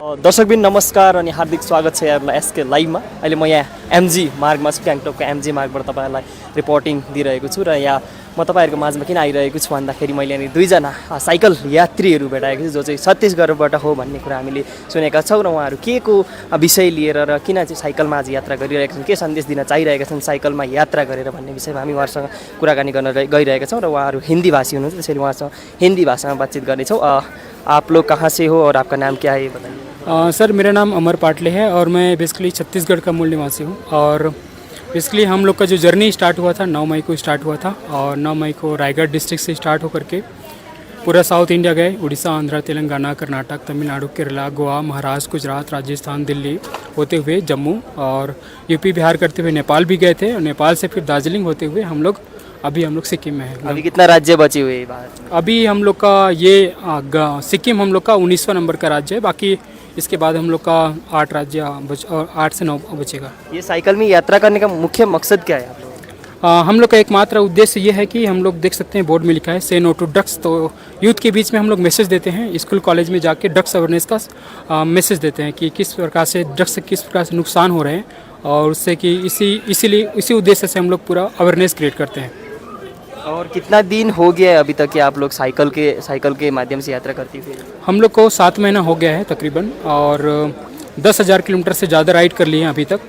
दर्शकबिन नमस्कार अनि हार्दिक स्वागत छ यहाँहरूलाई एसके लाइभमा। अहिले म यहाँ एमजी मार्गमा छु, गान्तोकको एमजी मार्गबाट तपाईँहरूलाई रिपोर्टिङ दिइरहेको छु। र यहाँ म तपाईँहरूको माझमा किन आइरहेको छु भन्दाखेरि मैले यहाँनिर दुईजना साइकल यात्रीहरू भेटाएको छु जो चाहिँ छत्तीसगढबाट हो भन्ने कुरा हामीले सुनेका छौँ। र उहाँहरू के को विषय लिएर र किन चाहिँ साइकलमा आज यात्रा गरिरहेका छन्, के सन्देश दिन चाहिरहेका छन् साइकलमा यात्रा गरेर भन्ने विषयमा हामी उहाँहरूसँग कुराकानी गर्न गइरहेका छौँ। र उहाँहरू हिन्दी भाषी हुनुहुन्छ, त्यसैले उहाँसँग हिन्दी भाषामा बातचित गर्नेछौँ। आप लोग कहाँ से हो और आपका नाम क्या है ये बताइए। सर मेरा नाम अमर पाटले है और मैं बेसिकली छत्तीसगढ़ का मूल निवासी हूँ। और बेसिकली हम लोग का जो जर्नी स्टार्ट हुआ था 9 मई को स्टार्ट हुआ था और 9 मई को रायगढ़ डिस्ट्रिक्ट से स्टार्ट होकर के पूरा साउथ इंडिया गए। उड़ीसा, आंध्र, तेलंगाना, कर्नाटक, तमिलनाडु, केरला, गोवा, महाराष्ट्र, गुजरात, राजस्थान, दिल्ली होते हुए जम्मू और यूपी बिहार करते हुए नेपाल भी गए थे। और नेपाल से फिर दार्जिलिंग होते हुए हम लोग सिक्किम में हैं। अभी कितना राज्य बचे हुए हैं बाहर? अभी हम लोग का ये सिक्किम हम लोग का 19वां नंबर का राज्य है। बाकी इसके बाद हम लोग का 8 राज्य और 8 से 9 बचेगा। ये साइकिल में यात्रा करने का मुख्य मकसद क्या है आप लोगों का? हम लोग का एकमात्र उद्देश्य ये है कि हम लोग देख सकते हैं बोर्ड में लिखा है से नो टू ड्रग्स। तो यूथ के बीच में हम लोग मैसेज देते हैं, स्कूल कॉलेज में जाके ड्रग्स अवेयरनेस का मैसेज देते हैं कि किस प्रकार से ड्रग्स से किस प्रकार से नुकसान हो रहे हैं और उससे कि इसी उद्देश्य से हम लोग पूरा अवेयरनेस क्रिएट करते हैं। और कितना दिन हो गया है अभी तक कि आप लोग साइकिल के माध्यम से यात्रा करती हुई? हम लोग को 7 महीना हो गया है तकरीबन और 10,000 किलोमीटर से ज़्यादा राइड कर लिए हैं अभी तक।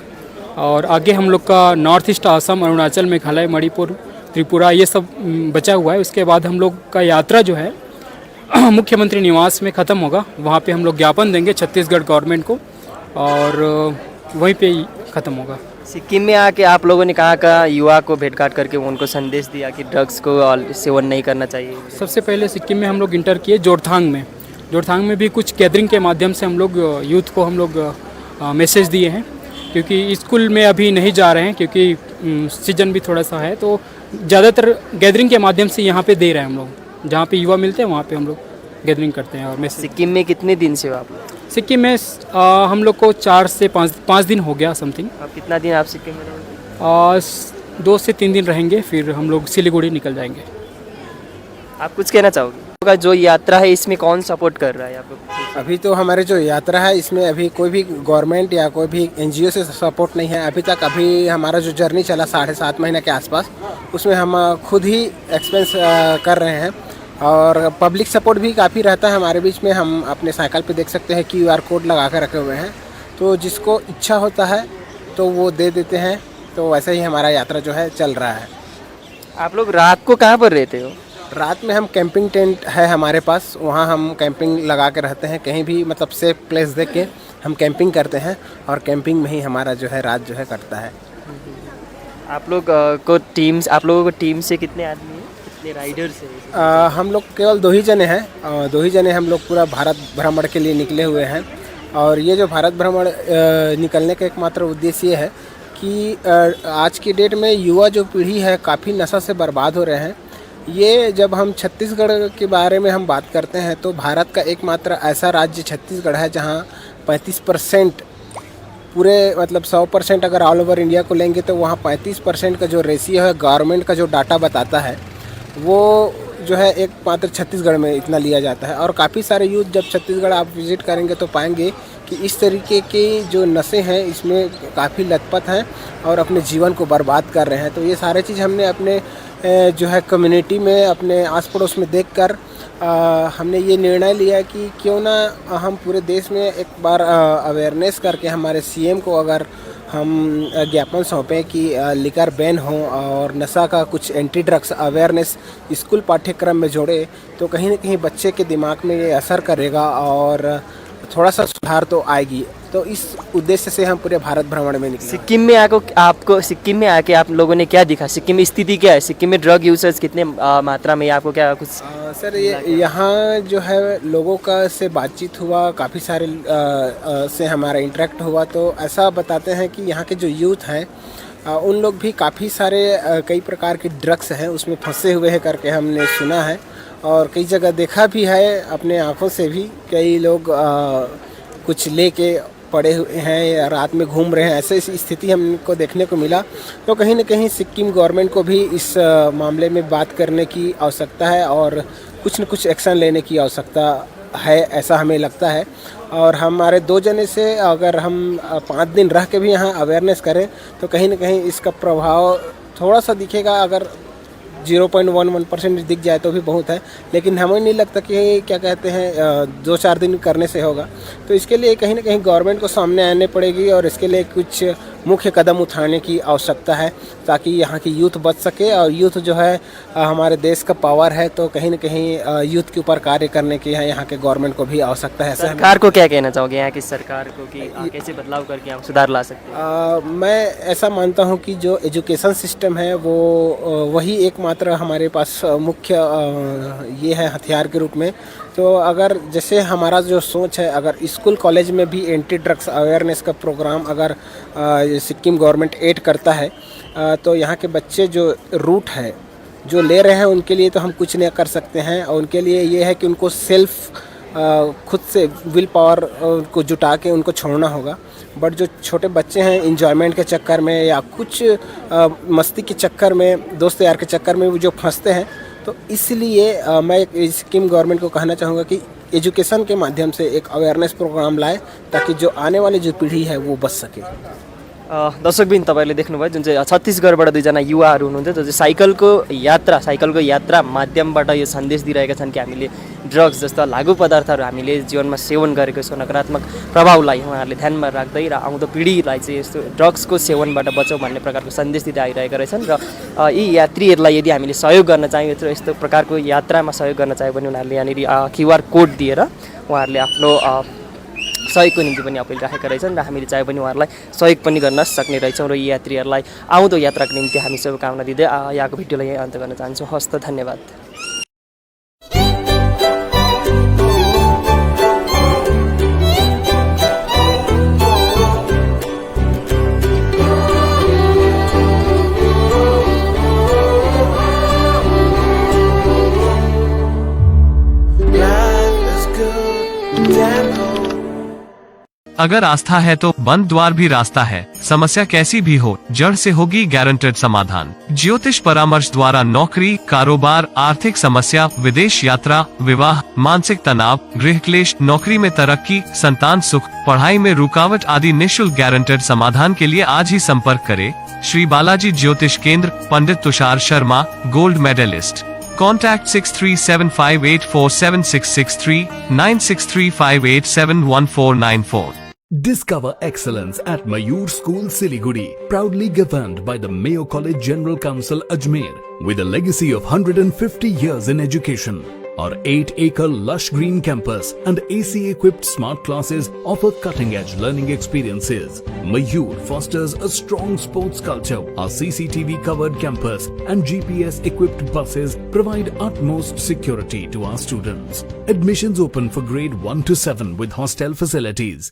और आगे हम लोग का नॉर्थ ईस्ट, असम, अरुणाचल, मेघालय, मणिपुर, त्रिपुरा ये सब बचा हुआ है। उसके बाद हम लोग का यात्रा जो है मुख्यमंत्री निवास में ख़त्म होगा। वहाँ पे हम लोग ज्ञापन देंगे छत्तीसगढ़ गवर्नमेंट को और वहीं पे ख़त्म होगा। सिक्किम में आके आप लोगों ने कहाँ का युवा को भेंट घाट करके उनको संदेश दिया कि ड्रग्स को सेवन नहीं करना चाहिए? सबसे पहले सिक्किम में हम लोग इंटर किए जोरथांग में भी कुछ गैदरिंग के माध्यम से हम लोग यूथ को हम लोग मैसेज दिए हैं। क्योंकि स्कूल में अभी नहीं जा रहे हैं क्योंकि सीजन भी थोड़ा सा है, तो ज़्यादातर गैदरिंग के माध्यम से यहाँ पे दे रहे हैं हम लोग। जहाँ पे युवा मिलते हैं वहाँ पे हम लोग गैदरिंग करते हैं। और मैं सिक्किम में कितने दिन से हो आप लोग? सिक्किम में हम लोग को 4 से 5 दिन हो गया समथिंग। अब कितना दिन आप सिक्किम में रहेंगे? 2 से 3 दिन रहेंगे, फिर हम लोग सिलीगुड़ी निकल जाएंगे। आप कुछ कहना चाहोगे? जो यात्रा है इसमें कौन सपोर्ट कर रहा है आप लोग? अभी तो हमारे जो यात्रा है इसमें अभी कोई भी गवर्नमेंट या कोई भी एनजीओ से सपोर्ट नहीं है अभी तक। अभी हमारा जो जर्नी चला 7.5 महीने के आसपास, उसमें हम खुद ही एक्सपेंस कर रहे हैं और पब्लिक सपोर्ट भी काफ़ी रहता है हमारे बीच में। हम अपने साइकिल पे देख सकते हैं QR कोड लगा कर रखे हुए हैं, तो जिसको इच्छा होता है तो वो दे देते हैं। तो वैसे ही हमारा यात्रा जो है चल रहा है। आप लोग रात को कहाँ पर रहते हो? रात में हम कैंपिंग टेंट है हमारे पास, वहाँ हम कैंपिंग लगा के रहते हैं। कहीं भी मतलब सेफ प्लेस देख के हम कैंपिंग करते हैं और कैंपिंग में ही हमारा जो है रात जो है कटता है। आप लोगों को टीम से कितने आदमी हैं, कितने राइडर्स हैं? हम लोग केवल 2 ही जने हैं। 2 ही जने हम लोग पूरा भारत भ्रमण के लिए निकले हुए हैं। और ये जो भारत भ्रमण निकलने का एकमात्र उद्देश्य ये है कि आज की डेट में युवा जो पीढ़ी है काफ़ी नशा से बर्बाद हो रहे हैं। ये जब हम छत्तीसगढ़ के बारे में हम बात करते हैं तो भारत का एकमात्र ऐसा राज्य छत्तीसगढ़ है जहाँ 35% पूरे मतलब 100% अगर ऑल ओवर इंडिया को लेंगे तो वहाँ 35% का जो रेशियो है गवर्नमेंट का जो डाटा बताता है वो जो है एकमात्र छत्तीसगढ़ में इतना लिया जाता है। और काफ़ी सारे यूथ जब छत्तीसगढ़ आप विज़िट करेंगे तो पाएंगे कि इस तरीके के जो नशे हैं इसमें काफ़ी लथपथ हैं और अपने जीवन को बर्बाद कर रहे हैं। तो ये सारे चीज़ हमने अपने जो है कम्युनिटी में अपने आस पड़ोस में देखकर हमने ये निर्णय लिया कि क्यों ना हम पूरे देश में एक बार अवेयरनेस करके हमारे CM को अगर हम ज्ञापन सौंपें कि लिकर बैन हो और नशा का कुछ एंटी ड्रग्स अवेयरनेस स्कूल पाठ्यक्रम में जोड़े तो कहीं ना कहीं बच्चे के दिमाग में ये असर करेगा और थोड़ा सा सुधार तो आएगी। तो इस उद्देश्य से हम पूरे भारत भ्रमण में निकले। सिक्किम में आके आप लोगों ने क्या दिखा? सिक्किम में स्थिति क्या है? सिक्किम में ड्रग यूजर्स कितने मात्रा में? आपको क्या कुछ सर ये यहाँ जो है लोगों का से बातचीत हुआ, काफ़ी सारे से हमारा इंटरेक्ट हुआ, तो ऐसा बताते हैं कि यहाँ के जो यूथ हैं उन लोग भी काफ़ी सारे कई प्रकार के ड्रग्स हैं उसमें फंसे हुए हैं करके हमने सुना है और कई जगह देखा भी है अपने आँखों से भी। कई लोग कुछ लेके पड़े हुए हैं या रात में घूम रहे हैं, ऐसे स्थिति हमको देखने को मिला। तो कहीं ना कहीं सिक्किम गवर्नमेंट को भी इस मामले में बात करने की आवश्यकता है और कुछ न कुछ एक्शन लेने की आवश्यकता है, ऐसा हमें लगता है। और हमारे 2 जने से अगर हम 5 दिन रह के भी यहाँ अवेयरनेस करें तो कहीं ना कहीं इसका प्रभाव थोड़ा सा दिखेगा। अगर 0.11% दिख जाए तो भी बहुत है, लेकिन हमें नहीं लगता कि क्या कहते हैं 2-4 दिन करने से होगा। तो इसके लिए कहीं ना कहीं गवर्नमेंट को सामने आने पड़ेगी और इसके लिए कुछ मुख्य कदम उठाने की आवश्यकता है ताकि यहाँ की यूथ बच सके। और यूथ जो है हमारे देश का पावर है, तो कहीं ना कहीं यूथ के ऊपर कार्य करने की यहाँ के गवर्नमेंट को भी आवश्यकता है। सरकार को क्या कहना चाहोगे यहाँ की सरकार को कि कैसे बदलाव करके हम सुधार ला सकते हैं? मैं ऐसा मानता हूँ कि जो एजुकेशन सिस्टम है वो वही एकमात्र हमारे पास मुख्य ये है हथियार के रूप में। तो अगर जैसे हमारा जो सोच है, अगर स्कूल कॉलेज में भी एंटी ड्रग्स अवेयरनेस का प्रोग्राम अगर सिक्किम गवर्नमेंट ऐड करता है तो यहाँ के बच्चे जो रूट है जो ले रहे हैं उनके लिए तो हम कुछ नहीं कर सकते हैं। और उनके लिए ये है कि उनको सेल्फ खुद से विल पावर को जुटा के उनको छोड़ना होगा। बट जो छोटे बच्चे हैं इंजॉयमेंट के चक्कर में या कुछ मस्ती के चक्कर में, दोस्त यार के चक्कर में वो जो फंसते हैं, तो इसलिए मैं सिक्किम गवर्नमेंट को कहना चाहूँगा कि एजुकेशन के माध्यम से एक अवेयरनेस प्रोग्राम लाए ताकि जो आने वाली जो पीढ़ी है वो बच सके। दर्शकबिन तपाईँले देख्नुभयो जुन चाहिँ छत्तिसगढबाट 2 जना युवाहरू हुनुहुन्थ्यो जो चाहिँ साइकलको यात्रा माध्यमबाट यो सन्देश दिइरहेका छन् कि हामीले ड्रग्स जस्ता लागु पदार्थहरू हामीले जीवनमा सेवन गरेको यसको नकारात्मक प्रभावलाई उहाँहरूले ध्यानमा राख्दै र आउँदो पिँढीलाई चाहिँ यस्तो ड्रग्सको सेवनबाट बचाउँ भन्ने प्रकारको सन्देश दिँदै आइरहेका रहेछन्। र यी यात्रीहरूलाई यदि हामीले सहयोग गर्न चाह्यौँ, यस्तो प्रकारको यात्रामा सहयोग गर्न चाह्यो भने उनीहरूले यहाँनिर QR कोड दिएर उहाँहरूले आफ्नो सहयोगको निम्ति पनि अपिल राखेका रहेछन् र हामीले चाहे पनि उहाँहरूलाई सहयोग पनि गर्न सक्ने रहेछौँ। र यी यात्रीहरूलाई आउँदो यात्राको निम्ति हामी शुभकामना दिँदै यहाँको भिडियोलाई यहीँ अन्त गर्न चाहन्छौँ। हस्त धन्यवाद। अगर आस्था है तो बंद द्वार भी रास्ता है। समस्या कैसी भी हो, जड़ से होगी गारंटेड समाधान। ज्योतिष परामर्श द्वारा नौकरी, कारोबार, आर्थिक समस्या, विदेश यात्रा, विवाह, मानसिक तनाव, गृह क्लेश, नौकरी में तरक्की, संतान सुख, पढ़ाई में रुकावट आदि निःशुल्क गारंटेड समाधान के लिए आज ही संपर्क करें श्री बालाजी ज्योतिष केंद्र, Pandit Tushar Sharma, gold medalist. Contact 6375847663 9635871494. Discover excellence at Mayur School Siliguri, proudly governed by the Mayo College General Council Ajmer, with a legacy of 150 years in education. Our 8-acre lush green campus and AC-equipped smart classes offer cutting-edge learning experiences. Mayur fosters a strong sports culture. Our CCTV-covered campus and GPS-equipped buses provide utmost security to our students. Admissions open for grade 1 to 7 with hostel facilities.